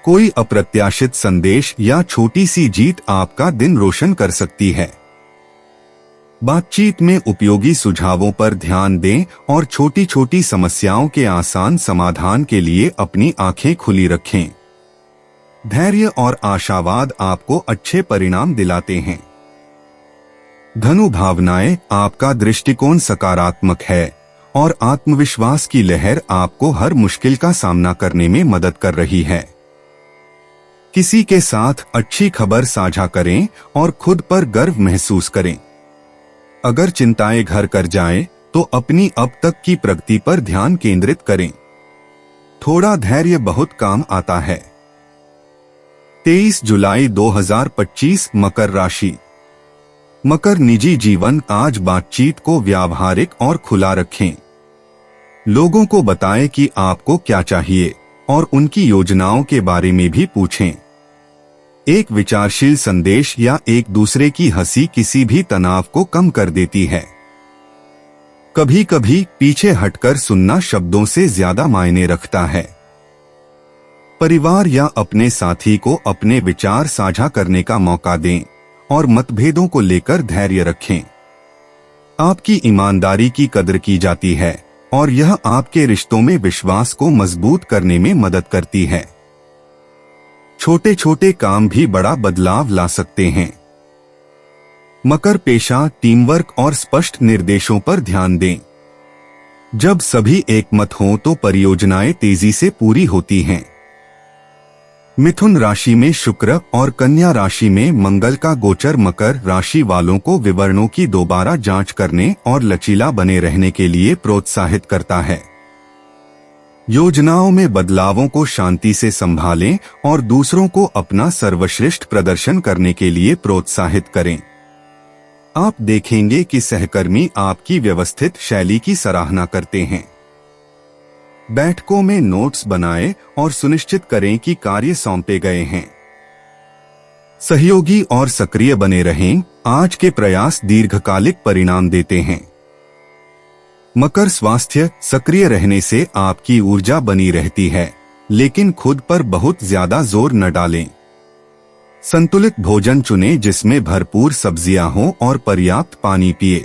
कोई अप्रत्याशित संदेश या छोटी सी जीत आपका दिन रोशन कर सकती है। बातचीत में उपयोगी सुझावों पर ध्यान दें और छोटी छोटी समस्याओं के आसान समाधान के लिए अपनी आंखें खुली रखें। धैर्य और आशावाद आपको अच्छे परिणाम दिलाते हैं। धनु भावनाएं। आपका दृष्टिकोण सकारात्मक है और आत्मविश्वास की लहर आपको हर मुश्किल का सामना करने में मदद कर रही है। किसी के साथ अच्छी खबर साझा करें और खुद पर गर्व महसूस करें। अगर चिंताएं घर कर जाएं, तो अपनी अब तक की प्रगति पर ध्यान केंद्रित करें। थोड़ा धैर्य बहुत काम आता है। 23 जुलाई 2025 मकर राशि। मकर निजी जीवन। आज बातचीत को व्यावहारिक और खुला रखें। लोगों को बताएं कि आपको क्या चाहिए और उनकी योजनाओं के बारे में भी पूछें। एक विचारशील संदेश या एक दूसरे की हंसी किसी भी तनाव को कम कर देती है। कभी कभी पीछे हटकर सुनना शब्दों से ज्यादा मायने रखता है। परिवार या अपने साथी को अपने विचार साझा करने का मौका दें और मतभेदों को लेकर धैर्य रखें। आपकी ईमानदारी की कदर की जाती है और यह आपके रिश्तों में विश्वास को मजबूत करने में मदद करती है। छोटे छोटे काम भी बड़ा बदलाव ला सकते हैं। मकर पेशा। टीमवर्क और स्पष्ट निर्देशों पर ध्यान दें। जब सभी एकमत हों तो परियोजनाएं तेजी से पूरी होती हैं। मिथुन राशि में शुक्र और कन्या राशि में मंगल का गोचर मकर राशि वालों को विवरणों की दोबारा जांच करने और लचीला बने रहने के लिए प्रोत्साहित करता है। योजनाओं में बदलावों को शांति से संभालें और दूसरों को अपना सर्वश्रेष्ठ प्रदर्शन करने के लिए प्रोत्साहित करें। आप देखेंगे कि सहकर्मी आपकी व्यवस्थित शैली की सराहना करते हैं। बैठकों में नोट्स बनाएं और सुनिश्चित करें कि कार्य सौंपे गए हैं। सहयोगी और सक्रिय बने रहें। आज के प्रयास दीर्घकालिक परिणाम देते हैं। मकर स्वास्थ्य, सक्रिय रहने से आपकी ऊर्जा बनी रहती है, लेकिन खुद पर बहुत ज्यादा जोर न डालें। संतुलित भोजन चुनें जिसमें भरपूर सब्जियां हों और पर्याप्त पानी पिए।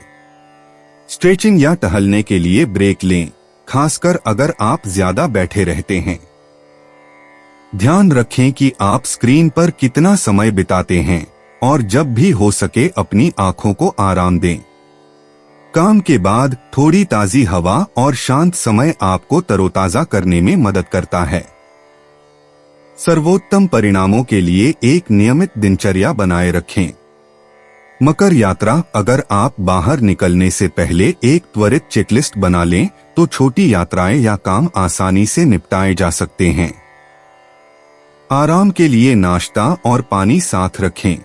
स्ट्रेचिंग या टहलने के लिए ब्रेक लें, खासकर अगर आप ज्यादा बैठे रहते हैं। ध्यान रखें कि आप स्क्रीन पर कितना समय बिताते हैं और जब भी हो सके अपनी आंखों को आराम दें। काम के बाद थोड़ी ताजी हवा और शांत समय आपको तरोताजा करने में मदद करता है। सर्वोत्तम परिणामों के लिए एक नियमित दिनचर्या बनाए रखें। मकर यात्रा, अगर आप बाहर निकलने से पहले एक त्वरित चेकलिस्ट बना लें तो छोटी यात्राएं या काम आसानी से निपटाए जा सकते हैं। आराम के लिए नाश्ता और पानी साथ रखें।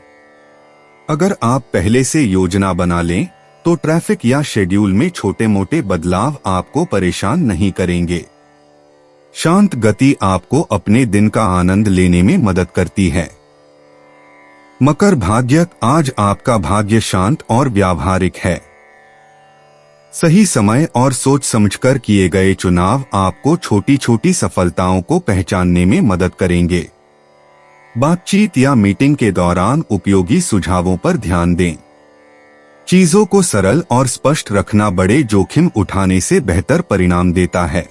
अगर आप पहले से योजना बना लें तो ट्रैफिक या शेड्यूल में छोटे मोटे बदलाव आपको परेशान नहीं करेंगे। शांत गति आपको अपने दिन का आनंद लेने में मदद करती है। मकर भाग्य, आज आपका भाग्य शांत और व्यावहारिक है। सही समय और सोच समझकर किए गए चुनाव आपको छोटी छोटी सफलताओं को पहचानने में मदद करेंगे। बातचीत या मीटिंग के दौरान उपयोगी सुझावों पर ध्यान दें। चीजों को सरल और स्पष्ट रखना बड़े जोखिम उठाने से बेहतर परिणाम देता है।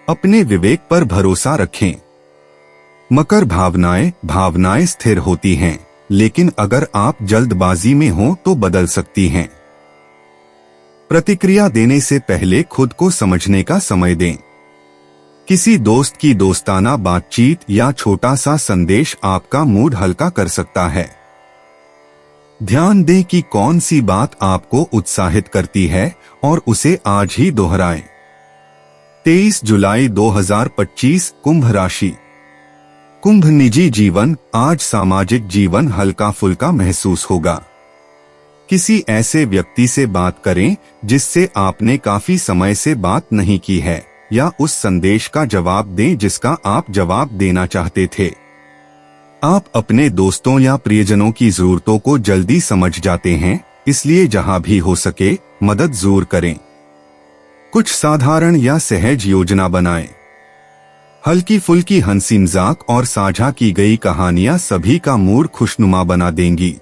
अपने विवेक पर भरोसा रखें। मकर भावनाएं स्थिर होती हैं, लेकिन अगर आप जल्दबाजी में हो तो बदल सकती हैं। प्रतिक्रिया देने से पहले खुद को समझने का समय दें। किसी दोस्त की दोस्ताना बातचीत या छोटा सा संदेश आपका मूड हल्का कर सकता है। ध्यान दें कि कौन सी बात आपको उत्साहित करती है और उसे आज ही दोहराएं। 23 जुलाई 2025, कुंभ राशि। कुंभ निजी जीवन, आज सामाजिक जीवन हल्का फुल्का महसूस होगा। किसी ऐसे व्यक्ति से बात करें जिससे आपने काफी समय से बात नहीं की है, या उस संदेश का जवाब दें जिसका आप जवाब देना चाहते थे। आप अपने दोस्तों या प्रियजनों की जरूरतों को जल्दी समझ जाते हैं, इसलिए जहां भी हो सके मदद जरूर करें। कुछ साधारण या सहज योजना बनाएं। हल्की फुल्की हंसी मजाक और साझा की गई कहानियां सभी का मूड खुशनुमा बना देंगी।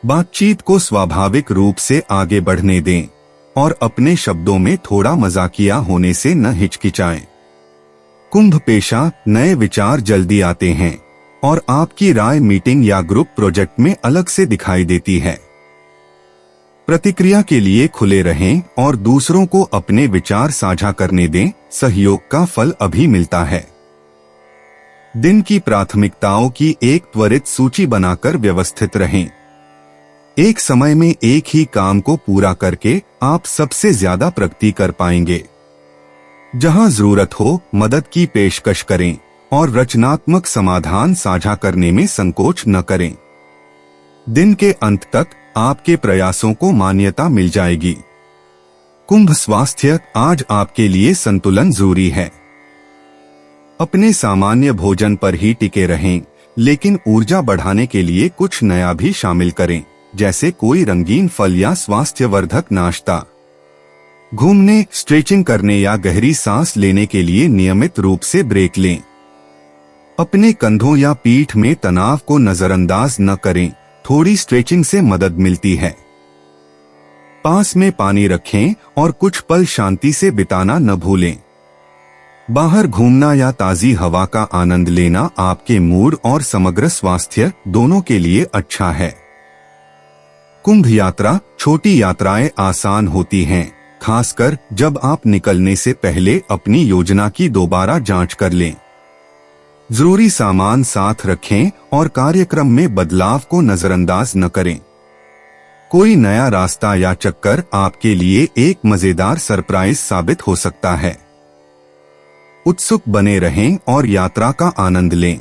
बातचीत को स्वाभाविक रूप से आगे बढ़ने दें और अपने शब्दों में थोड़ा मजाकिया होने से न हिचकिचाएं। कुंभ पेशा, नए विचार जल्दी आते हैं और आपकी राय मीटिंग या ग्रुप प्रोजेक्ट में अलग से दिखाई देती है। प्रतिक्रिया के लिए खुले रहें और दूसरों को अपने विचार साझा करने दें, सहयोग का फल अभी मिलता है। दिन की प्राथमिकताओं की एक त्वरित सूची बनाकर व्यवस्थित रहें। एक समय में एक ही काम को पूरा करके आप सबसे ज्यादा प्रगति कर पाएंगे। जहां जरूरत हो मदद की पेशकश करें और रचनात्मक समाधान साझा करने में संकोच न करें। दिन के अंत तक आपके प्रयासों को मान्यता मिल जाएगी। कुंभ स्वास्थ्य, आज आपके लिए संतुलन जरूरी है। अपने सामान्य भोजन पर ही टिके रहें, लेकिन ऊर्जा बढ़ाने के लिए कुछ नया भी शामिल करें, जैसे कोई रंगीन फल या स्वास्थ्यवर्धक नाश्ता। घूमने, स्ट्रेचिंग करने या गहरी सांस लेने के लिए नियमित रूप से ब्रेक लें। अपने कंधों या पीठ में तनाव को नजरअंदाज न करें, थोड़ी स्ट्रेचिंग से मदद मिलती है। पास में पानी रखें और कुछ पल शांति से बिताना न भूलें। बाहर घूमना या ताजी हवा का आनंद लेना आपके मूड और समग्र स्वास्थ्य दोनों के लिए अच्छा है। कुंभ यात्रा, छोटी यात्राएं आसान होती हैं, खासकर जब आप निकलने से पहले अपनी योजना की दोबारा जांच कर लें। जरूरी सामान साथ रखें और कार्यक्रम में बदलाव को नजरअंदाज न करें। कोई नया रास्ता या चक्कर आपके लिए एक मजेदार सरप्राइज साबित हो सकता है। उत्सुक बने रहें और यात्रा का आनंद लें।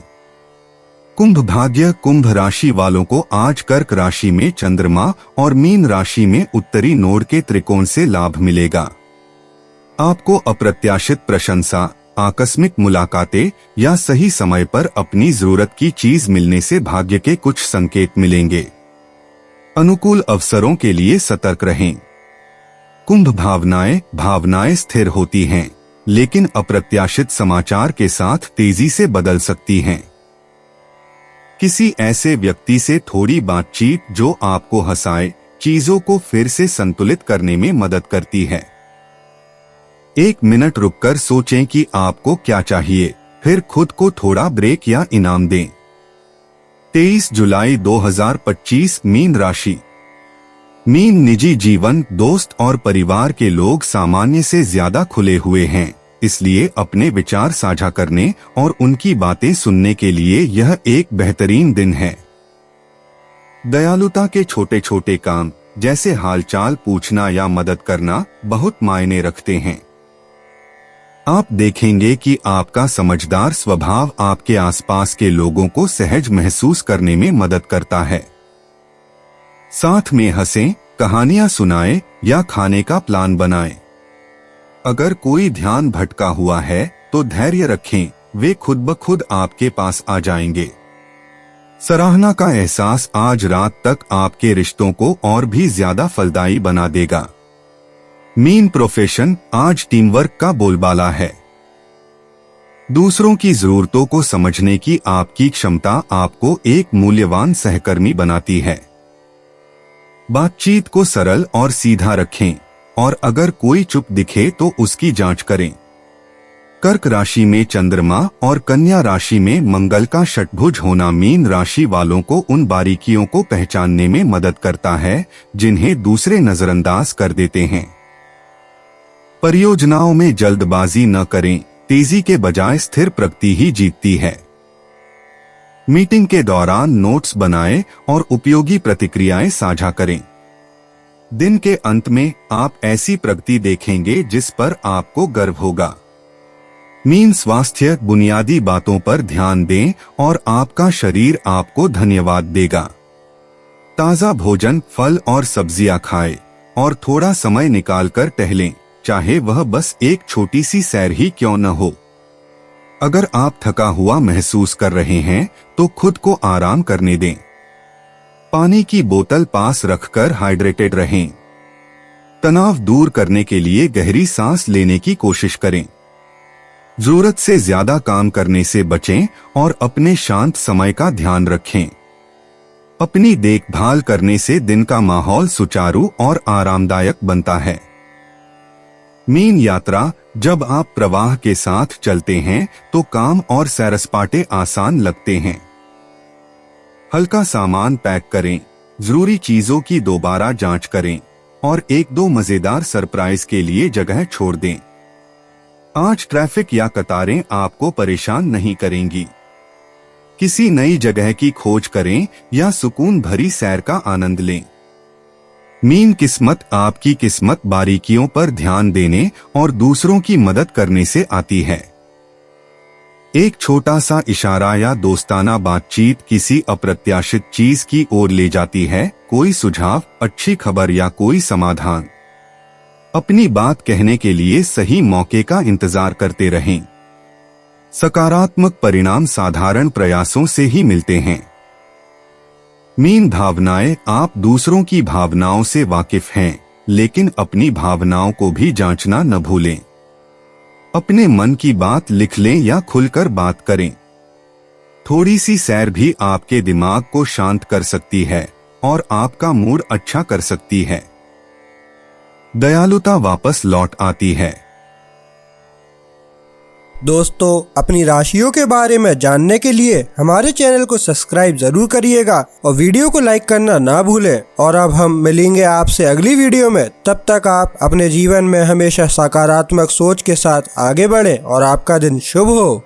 कुंभ भाग्य। कुंभ राशि वालों को आज कर्क राशि में चंद्रमा और मीन राशि में उत्तरी नोड के त्रिकोण से लाभ मिलेगा। आपको अप्रत्याशित प्रशंसा, आकस्मिक मुलाकातें या सही समय पर अपनी जरूरत की चीज मिलने से भाग्य के कुछ संकेत मिलेंगे। अनुकूल अवसरों के लिए सतर्क रहें। कुंभ भावनाएं स्थिर होती हैं, लेकिन अप्रत्याशित समाचार के साथ तेजी से बदल सकती हैं। किसी ऐसे व्यक्ति से थोड़ी बातचीत जो आपको हंसाए, चीजों को फिर से संतुलित करने में मदद करती है। 1 मिनट रुककर सोचें कि आपको क्या चाहिए, फिर खुद को थोड़ा ब्रेक या इनाम दें। 23 जुलाई 2025 मीन राशि। मीन निजी जीवन, दोस्त और परिवार के लोग सामान्य से ज्यादा खुले हुए हैं, इसलिए अपने विचार साझा करने और उनकी बातें सुनने के लिए यह एक बेहतरीन दिन है। दयालुता के छोटे छोटे काम जैसे हालचाल पूछना या मदद करना बहुत मायने रखते हैं। आप देखेंगे कि आपका समझदार स्वभाव आपके आसपास के लोगों को सहज महसूस करने में मदद करता है। साथ में हंसें, कहानियां सुनाएं या खाने का प्लान बनाएं। अगर कोई ध्यान भटका हुआ है तो धैर्य रखें, वे खुद ब खुद आपके पास आ जाएंगे। सराहना का एहसास आज रात तक आपके रिश्तों को और भी ज्यादा फलदायी बना देगा। Mean profession. आज टीम वर्क का बोलबाला है। दूसरों की जरूरतों को समझने की आपकी क्षमता आपको एक मूल्यवान सहकर्मी बनाती है। बातचीत को सरल और सीधा रखें और अगर कोई चुप दिखे तो उसकी जांच करें। कर्क राशि में चंद्रमा और कन्या राशि में मंगल का षटभुज होना मीन राशि वालों को उन बारीकियों को पहचानने में मदद करता है जिन्हें दूसरे नजरअंदाज कर देते हैं। परियोजनाओं में जल्दबाजी न करें, तेजी के बजाय स्थिर प्रगति ही जीतती है। मीटिंग के दौरान नोट्स बनाएं और उपयोगी प्रतिक्रियाएं साझा करें। दिन के अंत में आप ऐसी प्रगति देखेंगे जिस पर आपको गर्व होगा। मीन स्वास्थ्य। बुनियादी बातों पर ध्यान दें और आपका शरीर आपको धन्यवाद देगा। ताजा भोजन, फल और सब्जियां खाएं और थोड़ा समय निकालकर टहलें, चाहे वह बस एक छोटी सी सैर ही क्यों न हो। अगर आप थका हुआ महसूस कर रहे हैं तो खुद को आराम करने दें। पानी की बोतल पास रखकर हाइड्रेटेड रहें। तनाव दूर करने के लिए गहरी सांस लेने की कोशिश करें। जरूरत से ज्यादा काम करने से बचें और अपने शांत समय का ध्यान रखें। अपनी देखभाल करने से दिन का माहौल सुचारू और आरामदायक बनता है। मीन यात्रा। जब आप प्रवाह के साथ चलते हैं तो काम और सैर-सपाटे आसान लगते हैं। हल्का सामान पैक करें, जरूरी चीजों की दोबारा जांच करें और 1-2 मजेदार सरप्राइज के लिए जगह छोड़ दें। आज ट्रैफिक या कतारें आपको परेशान नहीं करेंगी। किसी नई जगह की खोज करें या सुकून भरी सैर का आनंद लें। मीन किस्मत। आपकी किस्मत बारीकियों पर ध्यान देने और दूसरों की मदद करने से आती है। एक छोटा सा इशारा या दोस्ताना बातचीत किसी अप्रत्याशित चीज की ओर ले जाती है। कोई सुझाव, अच्छी खबर या कोई समाधान। अपनी बात कहने के लिए सही मौके का इंतजार करते रहें। सकारात्मक परिणाम साधारण प्रयासों से ही मिलते हैं। मीन भावनाएं। आप दूसरों की भावनाओं से वाकिफ हैं, लेकिन अपनी भावनाओं को भी जांचना न भूलें। अपने मन की बात लिख लें या खुलकर बात करें। थोड़ी सी सैर भी आपके दिमाग को शांत कर सकती है और आपका मूड अच्छा कर सकती है। दयालुता वापस लौट आती है। दोस्तों, अपनी राशियों के बारे में जानने के लिए हमारे चैनल को सब्सक्राइब जरूर करिएगा और वीडियो को लाइक करना ना भूलें। और अब हम मिलेंगे आपसे अगली वीडियो में। तब तक आप अपने जीवन में हमेशा सकारात्मक सोच के साथ आगे बढ़ें और आपका दिन शुभ हो।